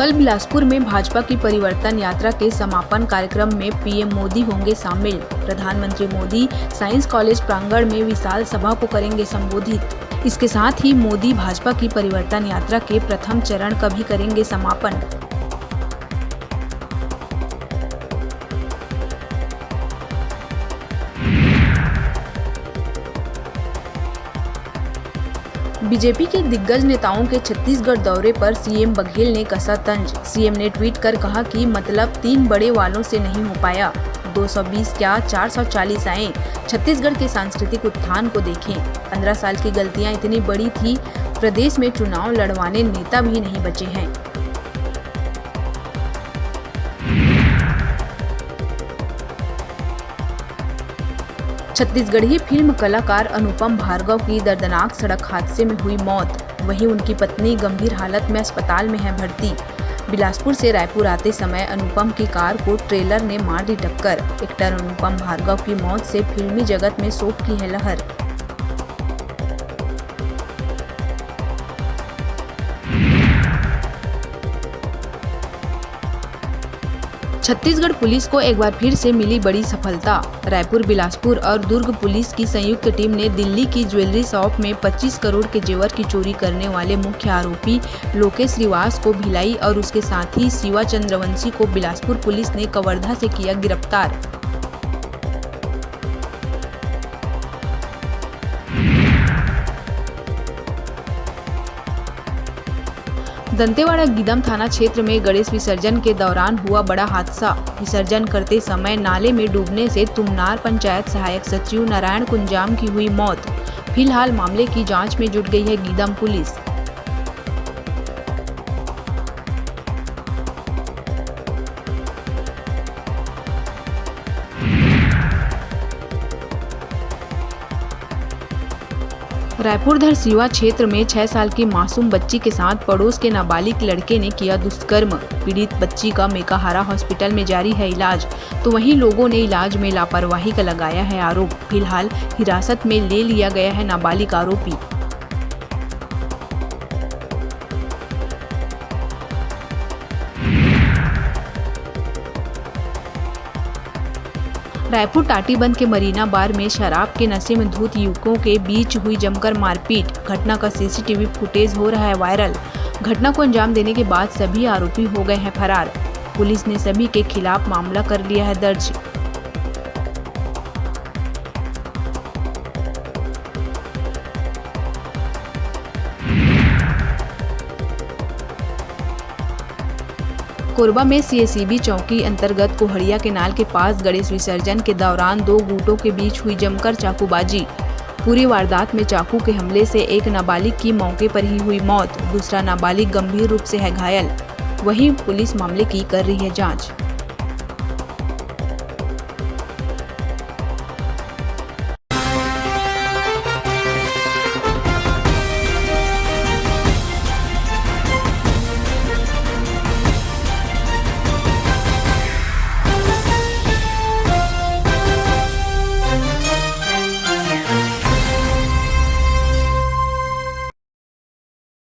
कल बिलासपुर में भाजपा की परिवर्तन यात्रा के समापन कार्यक्रम में पीएम मोदी होंगे शामिल। प्रधानमंत्री मोदी साइंस कॉलेज प्रांगण में विशाल सभा को करेंगे संबोधित। इसके साथ ही मोदी भाजपा की परिवर्तन यात्रा के प्रथम चरण का भी करेंगे समापन। बीजेपी के दिग्गज नेताओं के छत्तीसगढ़ दौरे पर सीएम बघेल ने कसा तंज। सीएम ने ट्वीट कर कहा कि मतलब 3 बड़े वालों से नहीं हो पाया, 220 क्या 440 आए। छत्तीसगढ़ के सांस्कृतिक उत्थान को देखें, 15 साल की गलतियां इतनी बड़ी थी, प्रदेश में चुनाव लड़वाने नेता भी नहीं बचे हैं। छत्तीसगढ़ी फिल्म कलाकार अनुपम भार्गव की दर्दनाक सड़क हादसे में हुई मौत। वहीं उनकी पत्नी गंभीर हालत में अस्पताल में है भर्ती। बिलासपुर से रायपुर आते समय अनुपम की कार को ट्रेलर ने मार दी टक्कर। एक्टर अनुपम भार्गव की मौत से फिल्मी जगत में शोक की है लहर। छत्तीसगढ़ पुलिस को एक बार फिर से मिली बड़ी सफलता। रायपुर, बिलासपुर और दुर्ग पुलिस की संयुक्त टीम ने दिल्ली की ज्वेलरी शॉप में 25 करोड़ के जेवर की चोरी करने वाले मुख्य आरोपी लोकेश श्रीवास को भिलाई और उसके साथी शिवा चंद्रवंशी को बिलासपुर पुलिस ने कवर्धा से किया गिरफ्तार। दंतेवाड़ा गीदम थाना क्षेत्र में गणेश विसर्जन के दौरान हुआ बड़ा हादसा। विसर्जन करते समय नाले में डूबने से तुमनार पंचायत सहायक सचिव नारायण कुंजाम की हुई मौत। फिलहाल मामले की जांच में जुट गई है गीदम पुलिस। रायपुर धरसीवा क्षेत्र में 6 साल की मासूम बच्ची के साथ पड़ोस के नाबालिग लड़के ने किया दुष्कर्म। पीड़ित बच्ची का मेकाहारा हॉस्पिटल में जारी है इलाज, तो वहीं लोगों ने इलाज में लापरवाही का लगाया है आरोप। फिलहाल हिरासत में ले लिया गया है नाबालिग आरोपी। रायपुर टाटीबंध के मरीना बार में शराब के नशे में धुत युवकों के बीच हुई जमकर मारपीट। घटना का सीसीटीवी फुटेज हो रहा है वायरल। घटना को अंजाम देने के बाद सभी आरोपी हो गए हैं फरार। पुलिस ने सभी के खिलाफ मामला कर लिया है दर्ज। कोरबा में सीएसईबी चौकी अंतर्गत कोहड़िया केनाल के पास गणेश विसर्जन के दौरान 2 गुटों के बीच हुई जमकर चाकूबाजी। पूरी वारदात में चाकू के हमले से एक नाबालिग की मौके पर ही हुई मौत, दूसरा नाबालिग गंभीर रूप से है घायल। वहीं पुलिस मामले की कर रही है जांच।